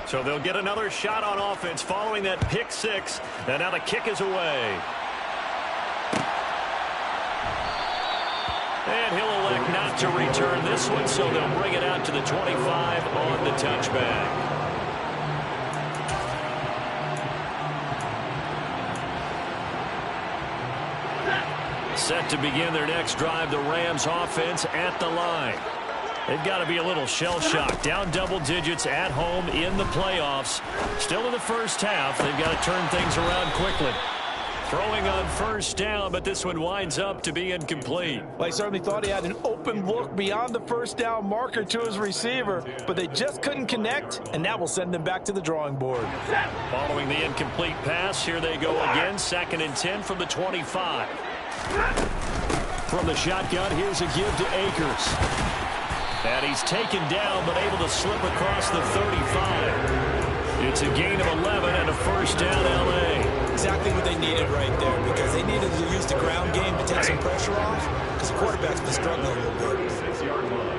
So they'll get another shot on offense following that pick six. And now the kick is away. And he'll elect not to return this one, so they'll bring it out to the 25 on the touchback. Set to begin their next drive, the Rams offense at the line. They've got to be a little shell-shocked. Down double digits at home in the playoffs. Still in the first half. They've got to turn things around quickly. Throwing on first down, but this one winds up to be incomplete. Well, he certainly thought he had an open look beyond the first down marker to his receiver, but they just couldn't connect, and that will send them back to the drawing board. Following the incomplete pass, here they go again. 2nd and 10 from the 25. From the shotgun, here's a give to Akers. And he's taken down, but able to slip across the 35. It's a gain of 11 and a first down, L.A. Exactly what they needed right there, because they needed to use the ground game to take some pressure off, because the quarterback's been struggling a little bit. 6-yard line.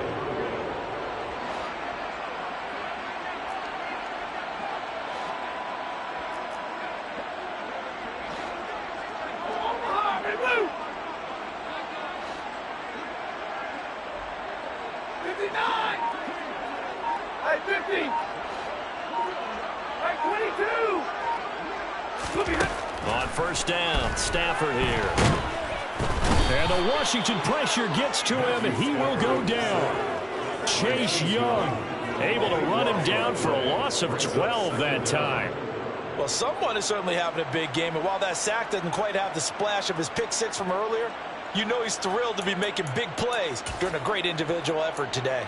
On first down, Stafford here. And the Washington pressure gets to him, and he will go down. Chase Young able to run him down for a loss of 12 that time. Well, someone is certainly having a big game, and while that sack doesn't quite have the splash of his pick six from earlier, you know he's thrilled to be making big plays during a great individual effort today.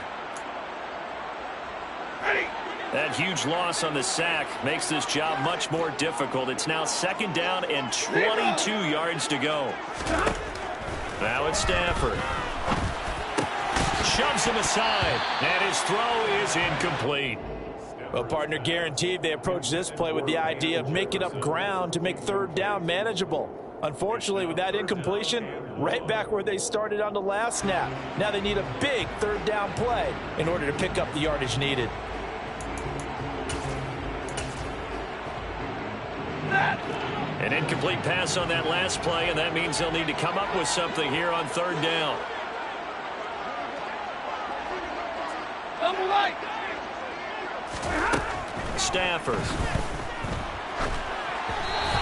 That huge loss on the sack makes this job much more difficult. It's now 2nd down and 22 yards to go. Now it's Stafford. Shoves him aside, and his throw is incomplete. Well, partner, guaranteed they approach this play with the idea of making up ground to make 3rd down manageable. Unfortunately, with that incompletion, right back where they started on the last snap. Now they need a big 3rd down play in order to pick up the yardage needed. An incomplete pass on that last play, and that means they'll need to come up with something here on 3rd down. Stafford.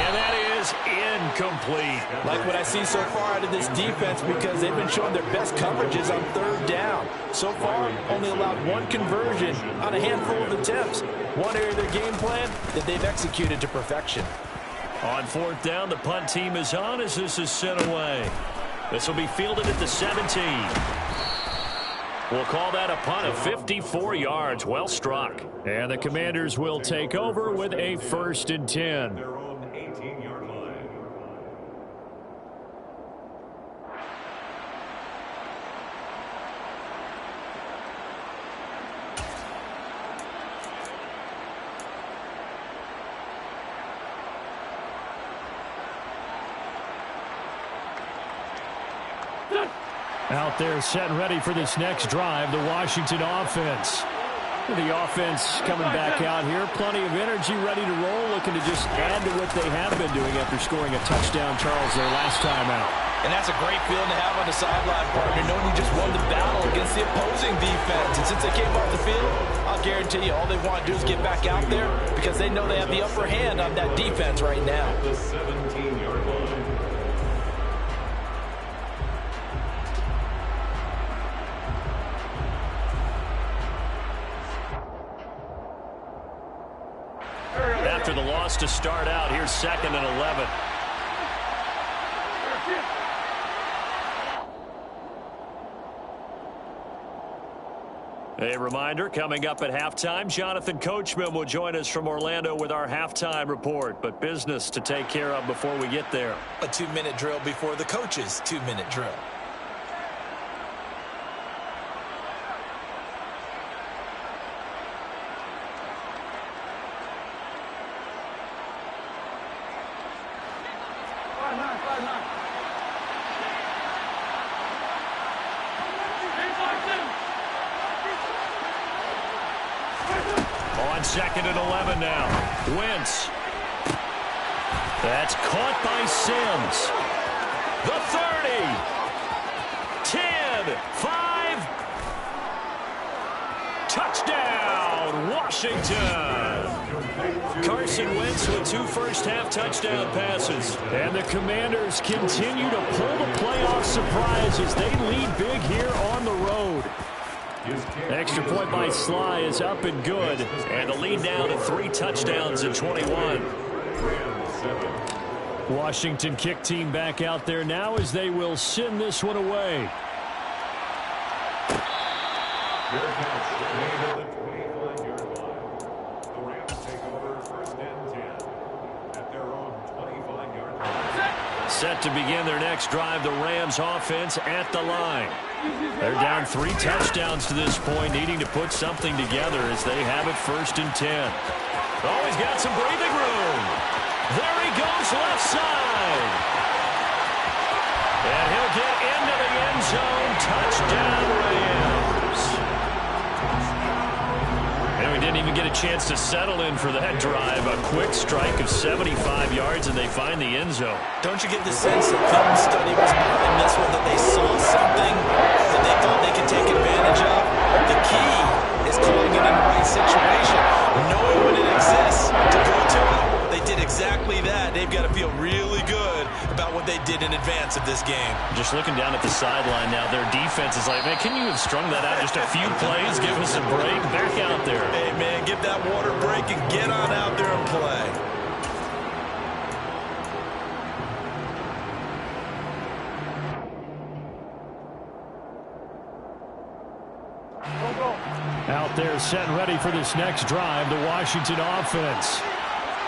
And that is incomplete. Like what I see so far out of this defense, because they've been showing their best coverages on 3rd down. So far, only allowed 1 conversion on a handful of attempts. One area of their game plan that they've executed to perfection. On 4th down, the punt team is on as this is sent away. This will be fielded at the 17. We'll call that a punt of 54 yards. Well struck. And the Commanders will take over with a 1st and 10. Their own 18-yard line. Out there set and ready for this next drive, the Washington offense. The offense coming back out here. Plenty of energy, ready to roll, looking to just add to what they have been doing after scoring a touchdown, Charles, their last time out. And that's a great feeling to have on the sideline, partner, knowing you just won the battle against the opposing defense. And since they came off the field, I'll guarantee you all they want to do is get back out there because they know they have the upper hand on that defense right now. The 17-yard line. After the loss to start out, here's 2nd and 11. A reminder, coming up at halftime, Jonathan Coachman will join us from Orlando with our halftime report, but business to take care of before we get there. A 2-minute drill before the coach's 2-minute drill. On 2nd and 11 now. Wentz. That's caught by Sims. The 30. 10. 5. Touchdown, Washington. Carson Wentz with 2 first-half touchdown passes. And the Commanders continue to pull the playoff surprise as they lead big here on the road. Extra point by Sly is up and good. And the lead now to 3 touchdowns at 21. Washington kick team back out there now as they will send this one away. Set to begin their next drive, the Rams offense at the line. They're down 3 touchdowns to this point, needing to put something together as they have it 1st and 10. Oh, he's got some breathing room. There he goes, left side. And he'll get into the end zone. Touchdown, Rams. And we didn't even get a chance to settle in for that drive. A quick strike of 75 yards, and they find the end zone. Don't you get the sense that film study was behind this one, that they saw something that they thought they could take advantage of? The key is calling it in the right situation, knowing when it exists to go to it. They did exactly that. They've got to feel really good about what they did in advance of this game. Just looking down at the sideline now, their defense is like, man, can you have strung that out just a few plays? Give us a break. Back out there. Hey, man, give that water break and get on out there and play. Out there set and ready for this next drive, the Washington offense.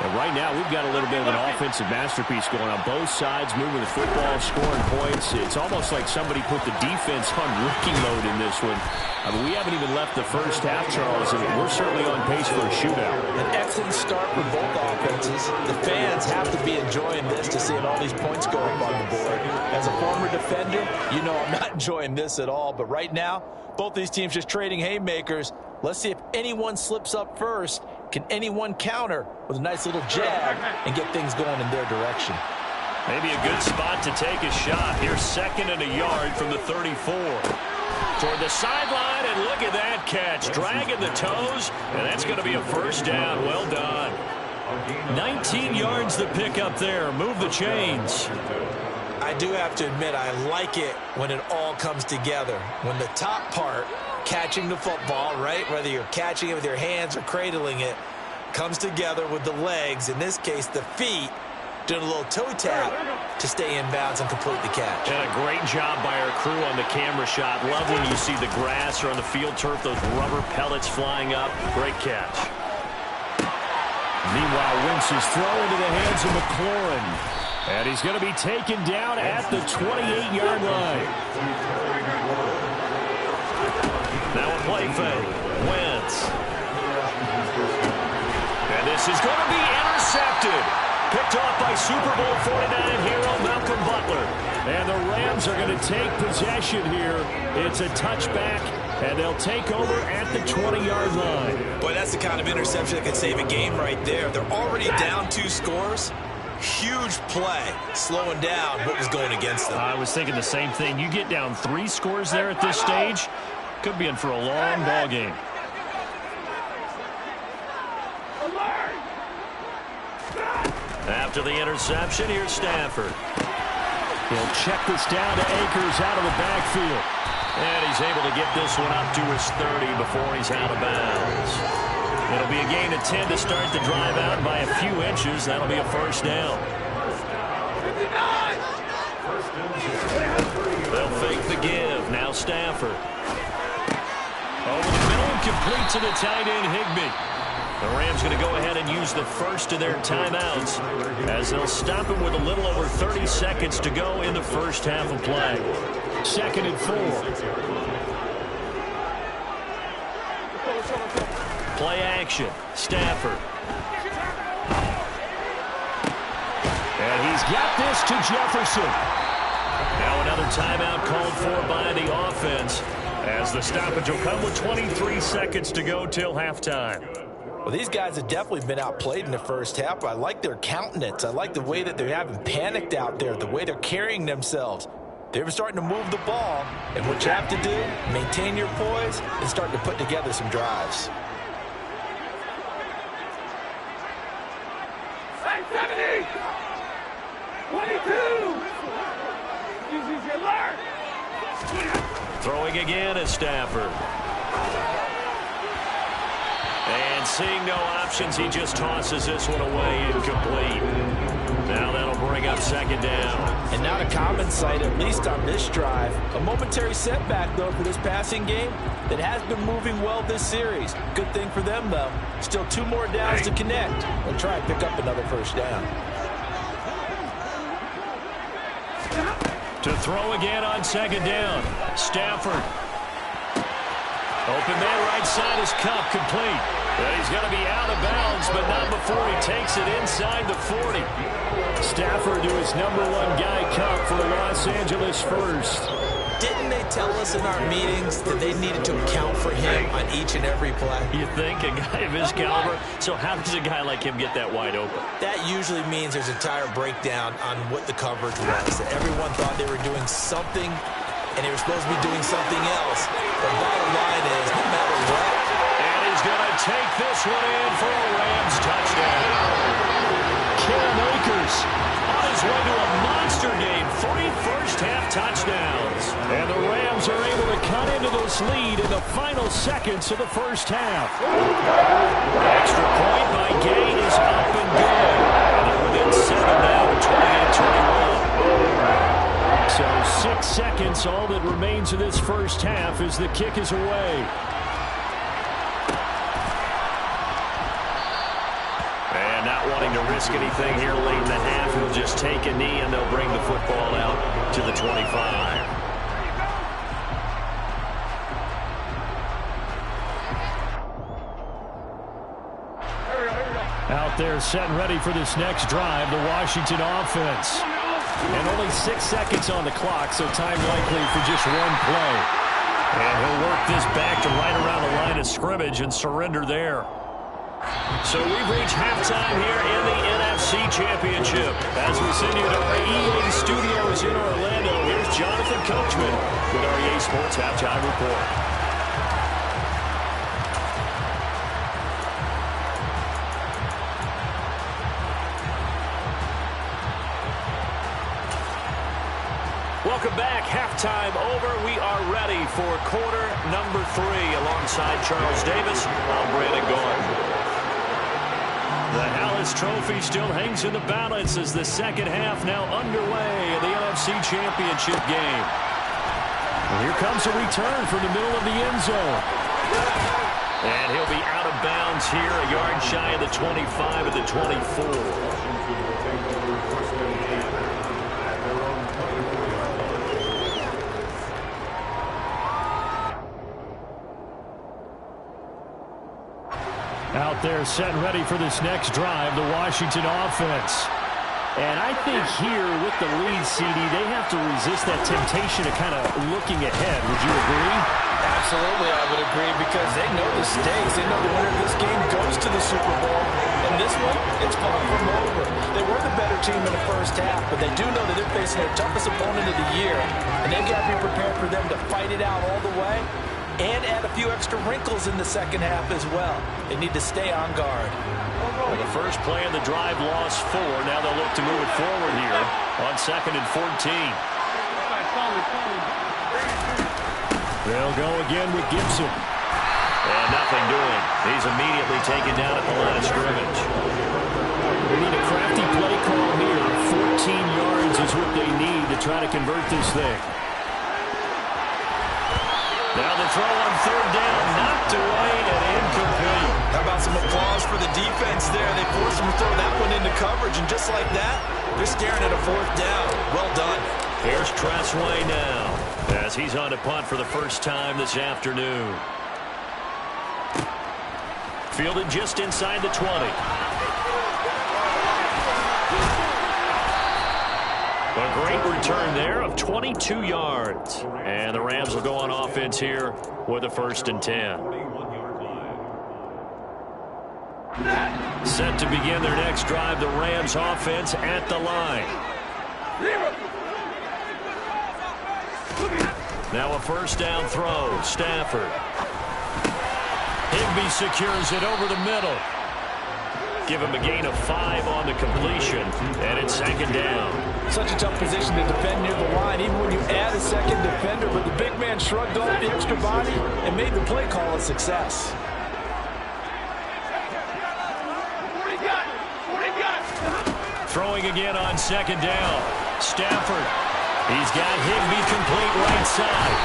And right now, we've got a little bit of an offensive masterpiece going on both sides, moving the football, scoring points. It's almost like somebody put the defense on rookie mode in this one. I mean, we haven't even left the first half, Charles, and we're certainly on pace for a shootout. An excellent start for both offenses. The fans have to be enjoying this to seeing all these points go up on the board. As a former defender, you know I'm not enjoying this at all. But right now, both these teams just trading haymakers. Let's see if anyone slips up first. Can anyone counter with a nice little jab and get things going in their direction? Maybe a good spot to take a shot. Here's 2nd and a yard from the 34. Toward the sideline, and look at that catch. Dragging the toes, and that's going to be a first down. Well done. 19 yards the pick up there. Move the chains. I do have to admit, I like it when it all comes together. When the top part, catching the football, right, whether you're catching it with your hands or cradling it, comes together with the legs, in this case the feet, doing a little toe tap to stay in bounds and complete the catch. And a great job by our crew on the camera shot. Love when you see the grass or on the field turf, those rubber pellets flying up. Great catch. Meanwhile, Wentz's throw into the hands of McLaurin. And he's going to be taken down at the 28-yard line. Now a play fake. Wentz. And this is going to be intercepted. Picked off by Super Bowl 49 hero Malcolm Butler. And the Rams are going to take possession here. It's a touchback, and they'll take over at the 20-yard line. Boy, that's the kind of interception that could save a game right there. They're already down 2 scores. Huge play, slowing down what was going against them. I was thinking the same thing. You get down 3 scores there at this stage, could be in for a long ball game. After the interception, here's Stafford. He'll check this down to Akers out of the backfield. And he's able to get this one up to his 30 before he's out of bounds. It'll be a gain of 10 to start the drive out by a few inches. That'll be a first down. They'll fake the give. Now Stafford. Over the middle, completes it to tight end Higbee. The Rams going to go ahead and use the first of their timeouts as they'll stop him with a little over 30 seconds to go in the first half of play. 2nd and 4. Play action. Stafford. And he's got this to Jefferson. Now another timeout called for by the offense as the stoppage will come with 23 seconds to go till halftime. Well, these guys have definitely been outplayed in the first half, but I like their countenance. I like the way that they haven't panicked out there, the way they're carrying themselves. They were starting to move the ball, and what you have to do, maintain your poise and start to put together some drives. 70! 22! Throwing again is Stafford. And seeing no options, he just tosses this one away, incomplete. Now that'll bring up second down. And not a common sight, at least on this drive. A momentary setback, though, for this passing game that has been moving well this series. Good thing for them, though. Still 2 more downs to connect and try and pick up another first down. To throw again on second down. Stafford. Open man right side is Kupp, complete. But he's going to be out of bounds, but not before he takes it inside the 40. Stafford to his #1 guy, Kupp, for Los Angeles first. Didn't they tell us in our meetings that they needed to account for him on each and every play? You think, a guy of his caliber? So how does a guy like him get that wide open? That usually means there's a entire breakdown on what the coverage was. That everyone thought they were doing something, and they were supposed to be doing something else. The bottom line is, no matter what. And he's going to take this one in for a Rams touchdown. Cam Akers on his way to a monster game. 3 first-half touchdowns. And the Rams are able to cut into this lead in the final seconds of the first half. Extra point by Gay is up and good. And they're within 7 now, 28-21. So 6 seconds, all that remains of this first half as the kick is away. And not wanting to risk anything here late in the half, he'll just take a knee and they'll bring the football out to the 25. Out there set and ready for this next drive, the Washington offense. And only 6 seconds on the clock, so time likely for just one play. And he'll work this back to right around the line of scrimmage and surrender there. So we've reached halftime here in the NFC Championship. As we send you to our EA studios in Orlando, here's Jonathan Coachman with our EA Sports Halftime Report. Welcome back. Halftime over. We are ready for quarter number 3. Alongside Charles Davis, I'm Brandon Gaudin. The Hallis Trophy still hangs in the balance as the second half now underway in the NFC Championship game. And here comes a return from the middle of the end zone. And he'll be out of bounds here, a yard shy of the 25 of the 24. Out there set and ready for this next drive, the Washington offense. And I think here with the lead, CD, they have to resist that temptation of kind of looking ahead. Would you agree? Absolutely, I would agree, because they know the stakes. They know the winner of this game goes to the Super Bowl. And this one, it's far from over. They were the better team in the first half, but they do know that they're facing their toughest opponent of the year. And they've got to be prepared for them to fight it out all the way and add a few extra wrinkles in the second half as well. They need to stay on guard. Well, the first play of the drive lost 4. Now they'll look to move it forward here on 2nd and 14. They'll go again with Gibson. And nothing doing. He's immediately taken down at the line of scrimmage. They need a crafty play call here. 14 yards is what they need to try to convert this thing. Now the throw on 3rd down, knocked away and incomplete. How about some applause for the defense there? They forced them to throw that one into coverage, and just like that, they're staring at a 4th down. Well done. Here's Tressway now, as he's on to punt for the first time this afternoon. Fielded just inside the 20. A great return there of 22 yards. And the Rams will go on offense here with a 1st and 10. Set to begin their next drive, the Rams offense at the line. Now a first down throw. Stafford. Higbee secures it over the middle. Give him a gain of 5 on the completion, and it's second down. Such a tough position to defend near the line, even when you add a second defender, but the big man shrugged off the extra body and made the play call a success. Throwing again on second down. Stafford. He's got Higbee complete right side.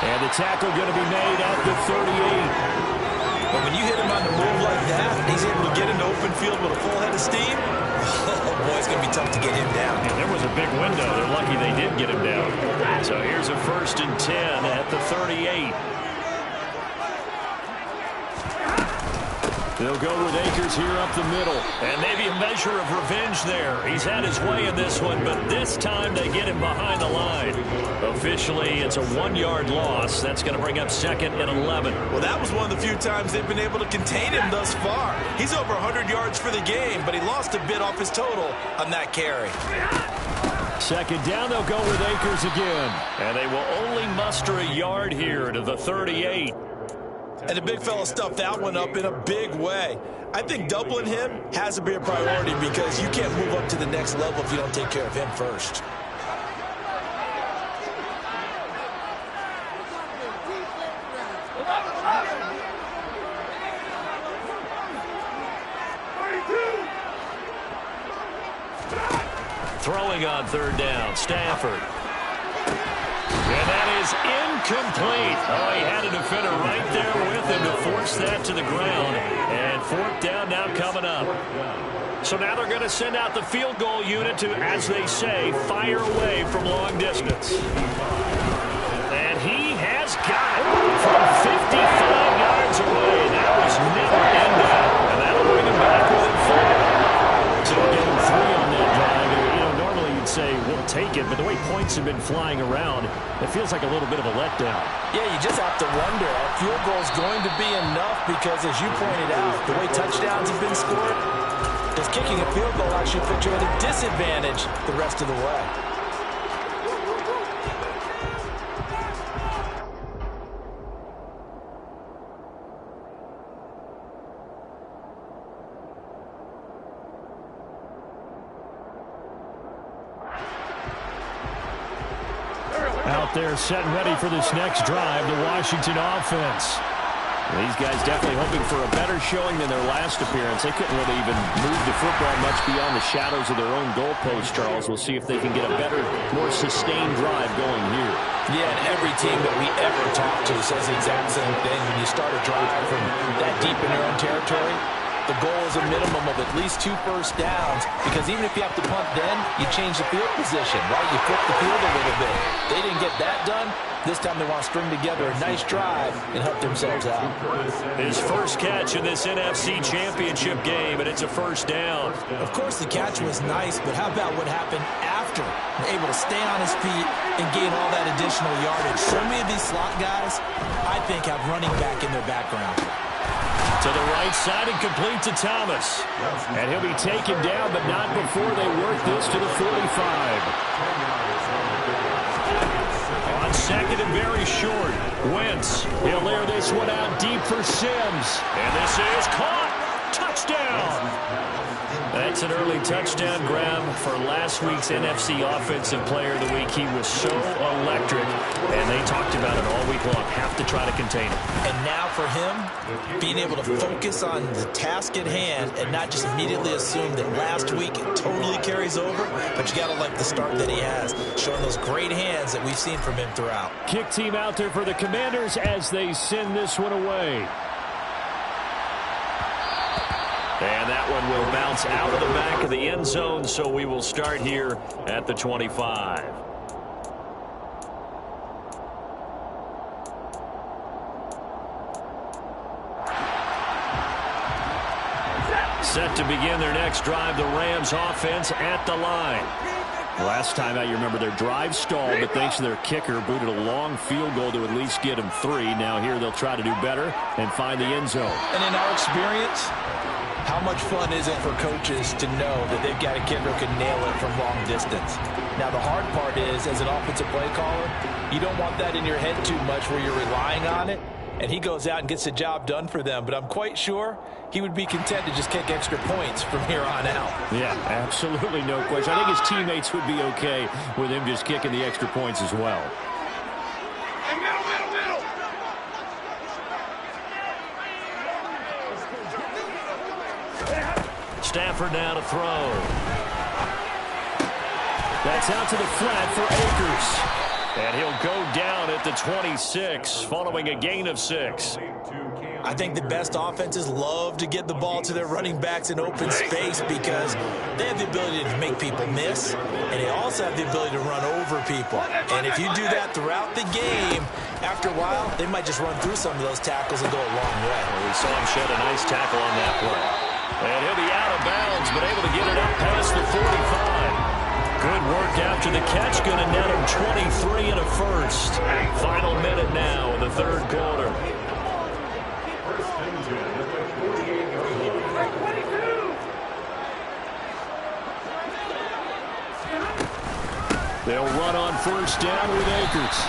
And the tackle going to be made at the 38. But when you hit him on the move like that, he's able to get into open field with a full head of steam. Oh, boy, it's going to be tough to get him down. And there was a big window. They're lucky they did get him down. So here's a 1st and 10 at the 38. They'll go with Akers here up the middle. And maybe a measure of revenge there. He's had his way in this one, but this time they get him behind the line. Officially, it's a 1-yard loss. That's going to bring up 2nd and 11. Well, that was one of the few times they've been able to contain him thus far. He's over 100 yards for the game, but he lost a bit off his total on that carry. Second down, they'll go with Akers again. And they will only muster a yard here to the 38. And the big fella stuffed that one up in a big way. I think doubling him has to be a priority because you can't move up to the next level if you don't take care of him first. Throwing on third down, Stafford. And that is incomplete. Oh, he had a defender right there with him to force that to the ground. And 4th down now coming up. So now they're going to send out the field goal unit to, as they say, fire away from long distance. And he has got it from 55 yards away. That was never in doubt. And that'll bring him back within 4. So give him 3 on that drive. Say we'll take it, but the way points have been flying around, it feels like a little bit of a letdown. Yeah, you just have to wonder, are field goals going to be enough? Because as you pointed out, the way touchdowns have been scored, does kicking a field goal actually put you at a disadvantage the rest of the way? Out there set and ready for this next drive, the Washington offense. These guys definitely hoping for a better showing than their last appearance. They couldn't really even move the football much beyond the shadows of their own goalpost, Charles. We'll see if they can get a better, more sustained drive going here. Yeah, and every team that we ever talk to says the exact same thing. When you start a drive from that deep in your own territory, the goal is a minimum of at least 2 first downs, because even if you have to punt then, you change the field position, right? You flip the field a little bit. They didn't get that done. This time they want to string together a nice drive and help themselves out. His first catch in this NFC Championship game, and it's a first down. Of course, the catch was nice, but how about what happened after? Able to stay on his feet and gain all that additional yardage. So many of these slot guys, I think, have running back in their background. To the right side and complete to Thomas. And he'll be taken down, but not before they work this to the 45. On second and very short, Wentz. He'll layer this one out deep for Sims. And this is caught. Touchdown. That's an early touchdown grab for last week's NFC Offensive Player of the Week. He was so electric, and they talked about it all week long. Have to try to contain him. And now for him, being able to focus on the task at hand and not just immediately assume that last week it totally carries over, but you got to like the start that he has, showing those great hands that we've seen from him throughout. Kick team out there for the Commanders as they send this one away. And that one will bounce out of the back of the end zone, so we will start here at the 25. Set to begin their next drive, the Rams offense at the line. Last time out, you remember their drive stalled, but thanks to their kicker, booted a long field goal to at least get them 3. Now here they'll try to do better and find the end zone. And in our experience, how much fun is it for coaches to know that they've got a kicker who can nail it from long distance? Now the hard part is, as an offensive play caller, you don't want that in your head too much where you're relying on it. And he goes out and gets the job done for them. But I'm quite sure he would be content to just kick extra points from here on out. Yeah, absolutely no question. I think his teammates would be okay with him just kicking the extra points as well. Stafford now to throw. That's out to the flat for Akers. And he'll go down at the 26 following a gain of 6. I think the best offenses love to get the ball to their running backs in open space because they have the ability to make people miss, and they also have the ability to run over people. And if you do that throughout the game, after a while, they might just run through some of those tackles and go a long way. Well, we saw him shed a nice tackle on that play. And he'll be out of bounds, but able to get it up past the 45. Good work after the catch. Going to net him 23 and a first. Final minute now in the third quarter. They'll run on first down with Akers.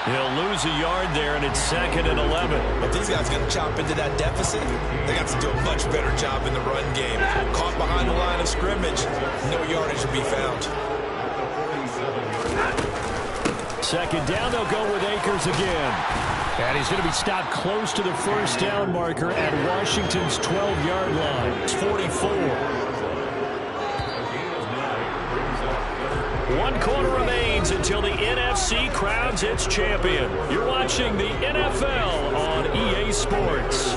He'll lose a yard there, and it's 2nd and 11. If these guys are going to chop into that deficit, they got to do a much better job in the run game. Caught behind the line of scrimmage, no yardage to be found. 2nd down, they'll go with Akers again. And he's going to be stopped close to the first down marker at Washington's 12-yard line. It's 44. 1 quarter remains until the NFC crowns its champion. You're watching the NFL on EA Sports.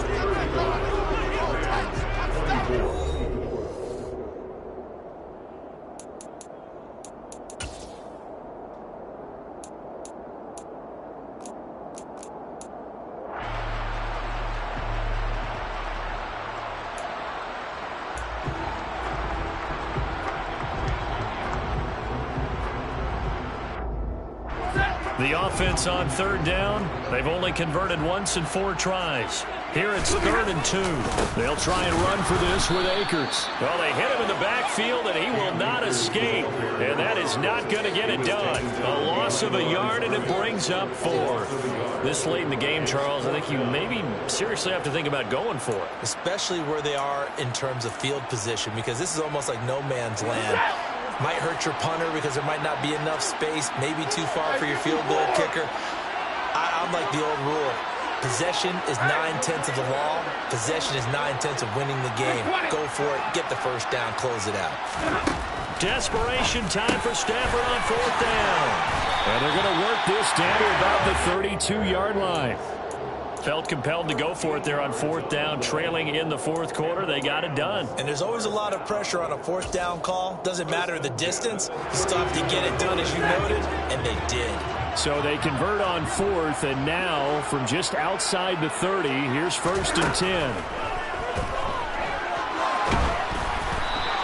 The offense on 3rd down, they've only converted once in 4 tries. Here it's 3rd and 2. They'll try and run for this with Akers. Well, they hit him in the backfield, and he will not escape. And that is not going to get it done. A loss of a yard, and it brings up 4. This late in the game, Charles, I think you maybe seriously have to think about going for it. Especially where they are in terms of field position, because this is almost like no man's land. Might hurt your punter because there might not be enough space, maybe too far for your field goal kicker. I'm like the old rule. Possession is 9/10 of the law. Possession is 9/10 of winning the game. Go for it, get the first down, close it out. Desperation time for Stafford on 4th down. And they're going to work this down to about the 32-yard line. Felt compelled to go for it there on 4th down, trailing in the 4th quarter. They got it done. And there's always a lot of pressure on a 4th down call. Doesn't matter the distance. You still have to get it done, as you noted, and they did. So they convert on 4th, and now from just outside the 30, here's 1st and 10.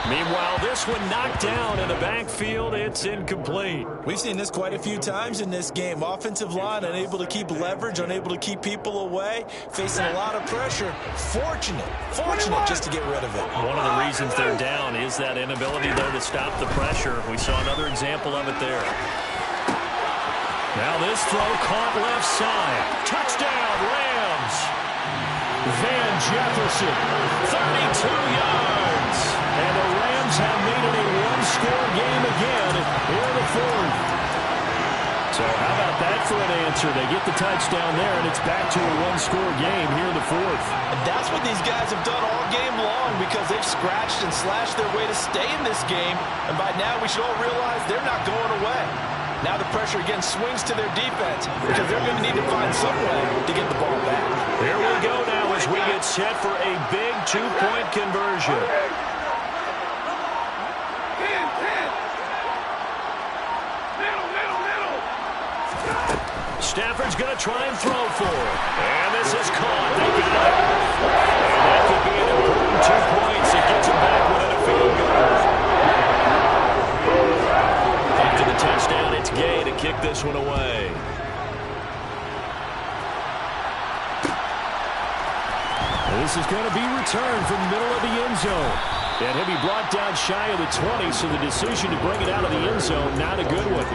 Meanwhile, this one knocked down in the backfield. It's incomplete. We've seen this quite a few times in this game. Offensive line unable to keep leverage, unable to keep people away, facing a lot of pressure. Fortunate just to get rid of it. One of the reasons they're down is that inability, though, to stop the pressure. We saw another example of it there. Now this throw caught left side. Touchdown, Rams. Van Jefferson, 32 yards. And the Rams have made it a one-score game again here in the 4th. So how about that for an answer? They get the touchdown there, and it's back to a one-score game here in the 4th. And that's what these guys have done all game long because they've scratched and slashed their way to stay in this game. And by now we should all realize they're not going away. Now the pressure again swings to their defense because they're going to need to find some way to get the ball back. Here we go now as we get set for a big two-point conversion. Stafford's going to try and throw for it. And this is caught. They got it. And that could be an important 2 points. It gets him back within a field goal. This is going to be returned from the middle of the end zone. And he'll be brought down shy of the 20, so the decision to bring it out of the end zone, not a good one.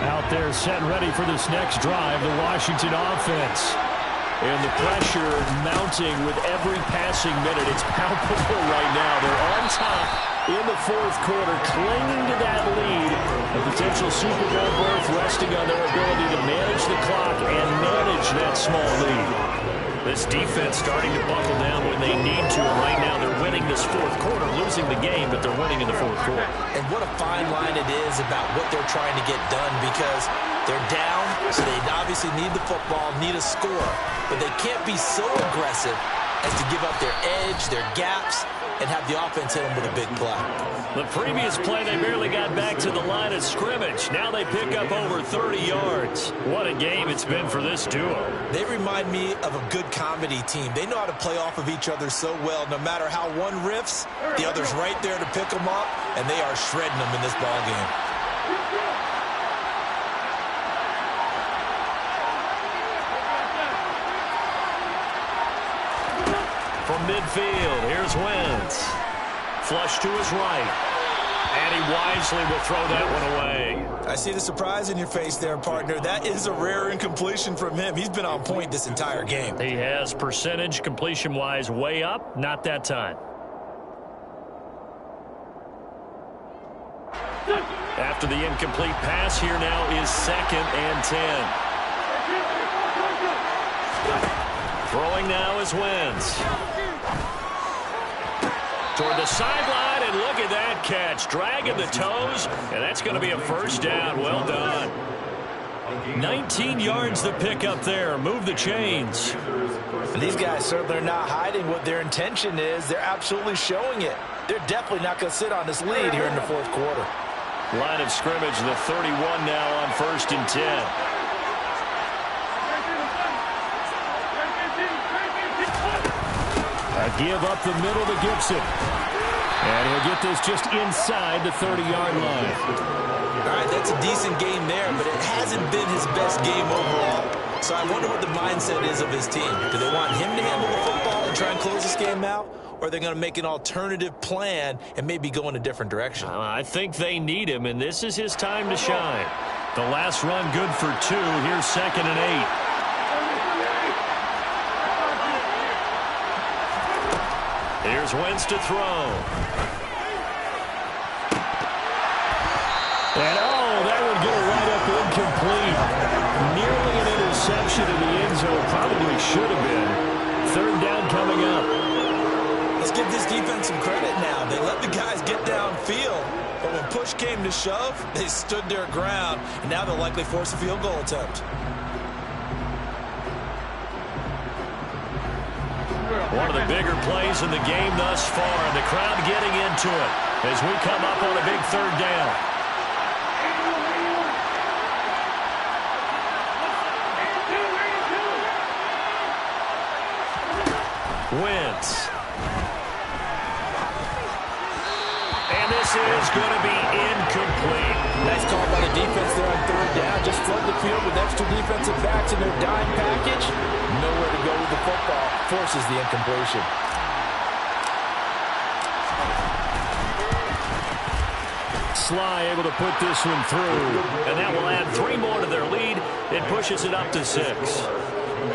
Out there set ready for this next drive, the Washington offense. And the pressure mounting with every passing minute. It's palpable right now. They're on top in the fourth quarter, clinging to that lead. A potential Super Bowl berth resting on their ability to manage the clock and manage that small lead. This defense starting to buckle down when they need to. And right now they're winning this fourth quarter, losing the game, but they're winning in the fourth quarter. And what a fine line it is about what they're trying to get done, because they're down, so they obviously need the football, need a score. But they can't be so aggressive as to give up their edge, their gaps, and have the offense hit them with a big play. The previous play, they barely got back to the line of scrimmage. Now they pick up over 30 yards. What a game it's been for this duo. They remind me of a good comedy team. They know how to play off of each other so well. No matter how one riffs, the other's right there to pick them up, and they are shredding them in this ball game. From midfield, here's Wentz. Flush to his right. And he wisely will throw that one away. I see the surprise in your face there, partner. That is a rare incompletion from him. He's been on point this entire game. He has percentage completion-wise way up. Not that time. After the incomplete pass, here now is 2nd and 10. Throwing now is Wentz. Toward the sideline, and look at that catch. Dragging the toes, and that's going to be a first down. Well done. 19 yards the pick up there. Move the chains. And these guys certainly are not hiding what their intention is. They're absolutely showing it. They're definitely not going to sit on this lead here in the fourth quarter. Line of scrimmage, the 31 now on 1st and 10. A give up the middle to Gibson. And he'll get this just inside the 30-yard line. All right, that's a decent game there, but it hasn't been his best game overall. So I wonder what the mindset is of his team. Do they want him to handle the football and try and close this game out? Or are they going to make an alternative plan and maybe go in a different direction? I think they need him, and this is his time to shine. The last run good for 2. Here's 2nd and 8. Here's Wentz to throw. And, that would get right up incomplete. Nearly an interception in the end zone. Probably should have been. 3rd down coming up. Let's give this defense some credit now. They let the guys get downfield, but when push came to shove, they stood their ground, and now they'll likely force a field goal attempt. One of the bigger plays in the game thus far, and the crowd getting into it as we come up on a big 3rd down. Wentz. And this is going to be incomplete. Nice call by the defense there on 3rd down. Just flood the field with extra defensive backs in their dime package. Nowhere to go with the football. Forces the incompletion. Sly able to put this one through. And that will add 3 more to their lead. It pushes it up to 6.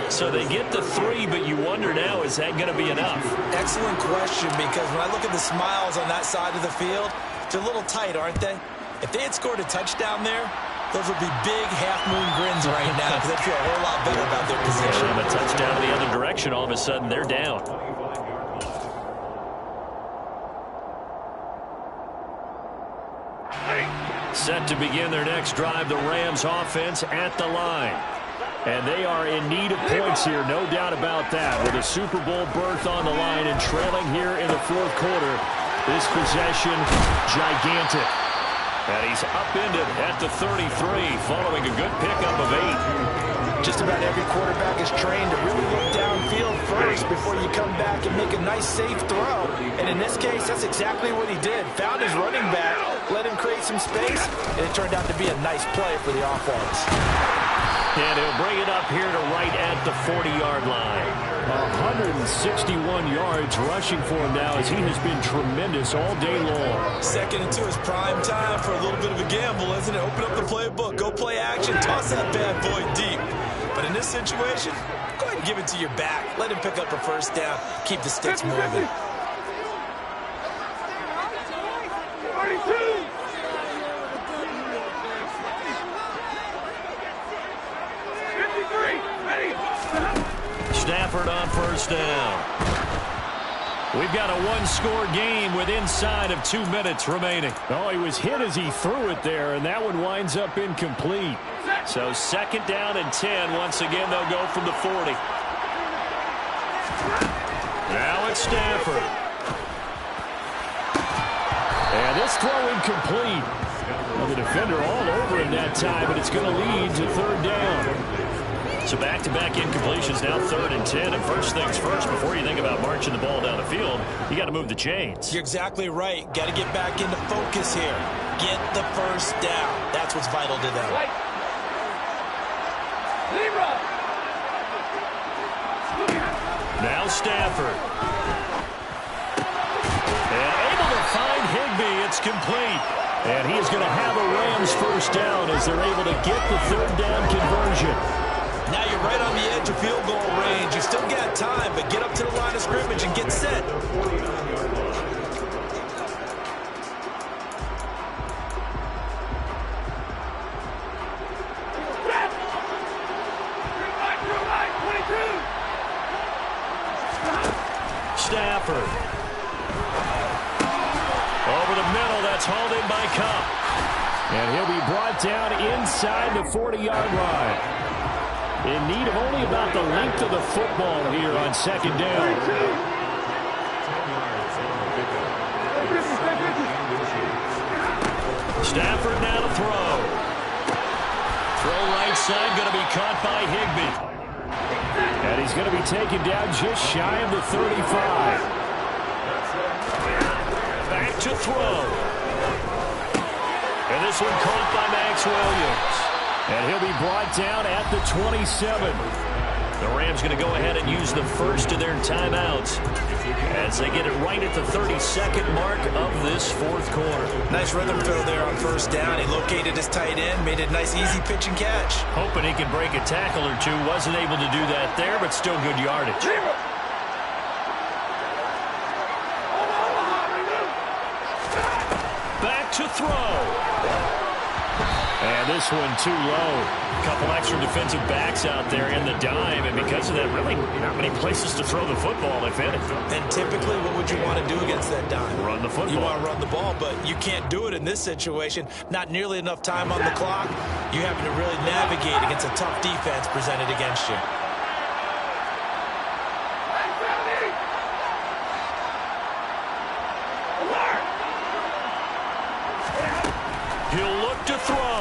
So they get the 3, but you wonder now, is that going to be enough? Excellent question, because when I look at the smiles on that side of the field, they're a little tight, aren't they? If they had scored a touchdown there, those would be big half-moon grins right now, because they feel a whole lot better about their position. And a touchdown the other direction, all of a sudden they're down. Set to begin their next drive, the Rams offense at the line. And they are in need of points here, no doubt about that. With a Super Bowl berth on the line and trailing here in the fourth quarter, this possession gigantic. And he's upended at the 33, following a good pickup of 8. Just about every quarterback is trained to really look downfield first before you come back and make a nice, safe throw. And in this case, that's exactly what he did. Found his running back let him create some space, and it turned out to be a nice play for the offense. And he'll bring it up here to right at the 40-yard line. 161 yards rushing for him now as he has been tremendous all day long. 2nd and 2 is prime time for a little bit of a gamble, isn't it? Open up the playbook, go play action, toss that bad boy deep. But in this situation, go ahead and give it to your back. Let him pick up a first down, keep the sticks moving. Stafford on first down. We've got a one-score game with inside of 2 minutes remaining. Oh, he was hit as he threw it there, and that one winds up incomplete. So 2nd down and 10. Once again, they'll go from the 40. Now it's Stafford. And this throw incomplete. Well, the defender all over him that time, but it's going to lead to 3rd down. So back-to-back incompletions, now 3rd and 10. And first things first, before you think about marching the ball down the field, you got to move the chains. You're exactly right. Got to get back into focus here. Get the first down. That's what's vital to them. Now Stafford. And able to find Higbee. It's complete. And he is going to have a Rams first down as they're able to get the 3rd down conversion. Now you're right on the edge of field goal range. You still got time, but get up to the line of scrimmage and get set. Stafford. Over the middle, that's hauled in by Kupp. And he'll be brought down inside the 40-yard line. In need of only about the length of the football here on 2nd down. Stafford now to throw. Throw right side, going to be caught by Higbee. And he's going to be taken down just shy of the 35. Back to throw. And this one caught by Max Williams. And he'll be brought down at the 27. The Rams going to go ahead and use the first of their timeouts as they get it right at the 32nd mark of this 4th quarter. Nice rhythm throw there on first down. He located his tight end, made it a nice easy pitch and catch. Hoping he could break a tackle or two. Wasn't able to do that there, but still good yardage. Back to throw. And this one too low. A couple extra defensive backs out there in the dime, and because of that, really not many places to throw the football, if any. And typically, what would you want to do against that dime? Run the football. You want to run the ball, but you can't do it in this situation. Not nearly enough time on the clock. You having to really navigate against a tough defense presented against you. He'll look to throw.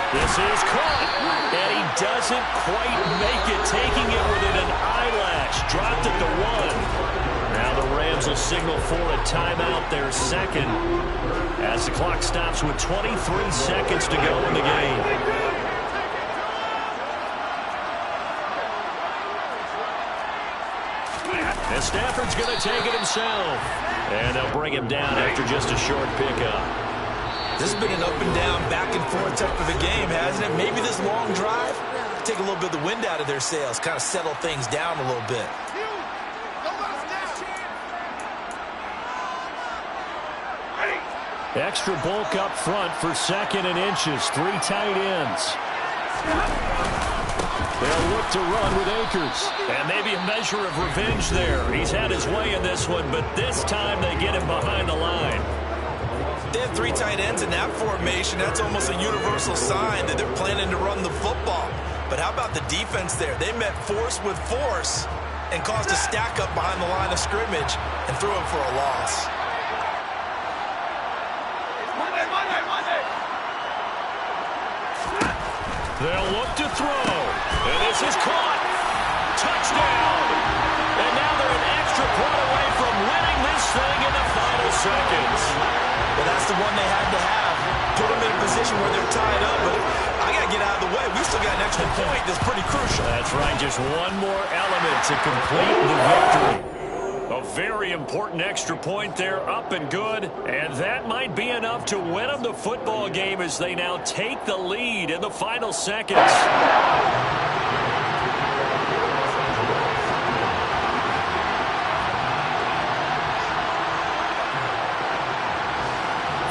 This is caught, and he doesn't quite make it, taking it within an eyelash. Dropped at the 1. Now the Rams will signal for a timeout, their 2nd, as the clock stops with 23 seconds to go in the game. And Stafford's going to take it himself, and they'll bring him down after just a short pickup. This has been an up and down, back and forth type of a game, hasn't it? Maybe this long drive, take a little bit of the wind out of their sails, kind of settle things down a little bit. Extra bulk up front for 2nd and inches. 3 tight ends. They'll look to run with Akers. And maybe a measure of revenge there. He's had his way in this one, but this time they get him behind the line. They have 3 tight ends in that formation. That's almost a universal sign that they're planning to run the football. But how about the defense there? They met force with force and caused a stack up behind the line of scrimmage and threw him for a loss. They'll look to throw. And this is caught. Touchdown. And now they're an extra point away from winning this thing in the final seconds. Well, that's the one they had to have. Put them in a position where they're tied up, but I got to get out of the way. We still got an extra point that's pretty crucial. That's right, just one more element to complete the victory. A very important extra point there, up and good, and that might be enough to win them the football game as they now take the lead in the final seconds.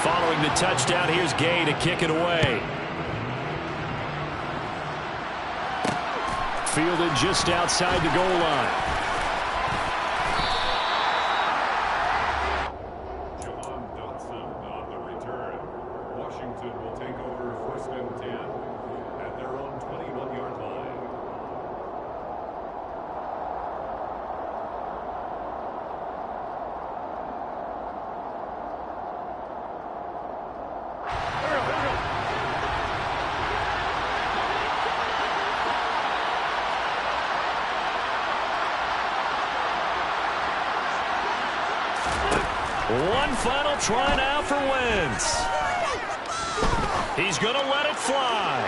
Following the touchdown, here's Gay to kick it away. Fielded just outside the goal line. Will take over 1st and 10 at their own 21-yard line. One final try now for Wentz. He's going to let it fly.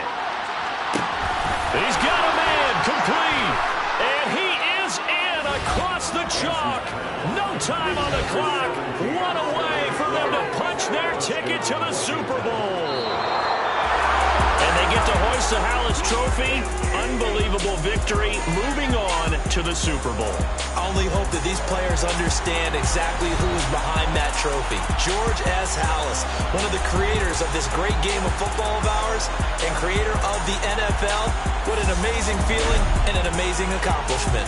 He's got a man complete. And he is in across the chalk. No time on the clock. One away for them to punch their ticket to the Super Bowl. And they get to hoist the Hallis Trophy. Unbelievable victory. Moving on to the Super Bowl. I only hope that these players understand exactly who is behind that trophy. George S. Hallis, one of the creators of this great game of football of ours and creator of the NFL. What an amazing feeling and an amazing accomplishment.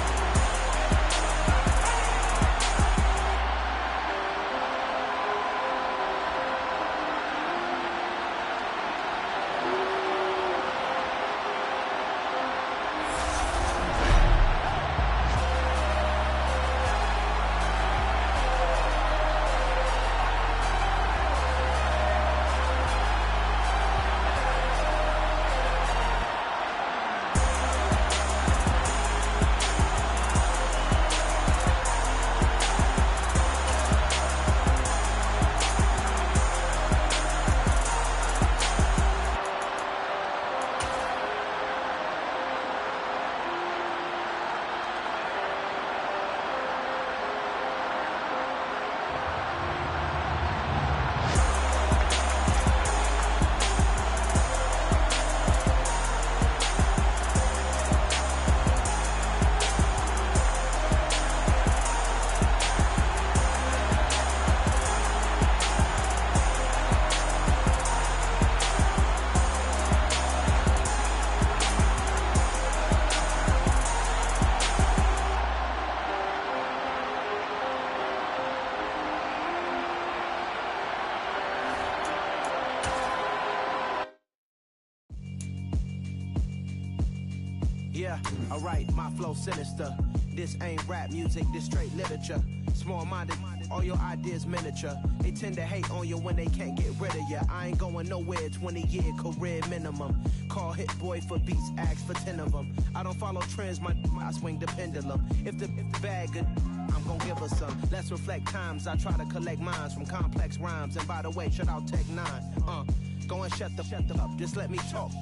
Yeah, alright, my flow sinister. This ain't rap music, this straight literature. Small-minded, all your ideas miniature. They tend to hate on you when they can't get rid of you. I ain't going nowhere, 20-year career minimum. Call Hit Boy for beats, ask for 10 of them. I don't follow trends, I swing the pendulum. If the bag good, I'm gonna give her some. Let's reflect times, I try to collect minds from complex rhymes. And by the way, shut out Tech 9. Go and shut the up, just let me talk.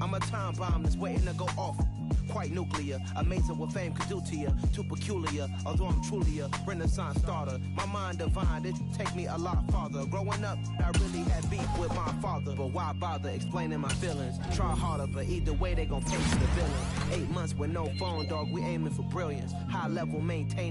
I'm a time bomb that's waiting to go off. Quite nuclear, amazing what fame could do to you. Too peculiar, although I'm truly a renaissance starter. My mind divine, it take me a lot farther. Growing up, I really had beef with my father. But why bother explaining my feelings? Try harder, but either way they gon' face the villain. 8 months with no phone, dog, we aiming for brilliance. High level maintain.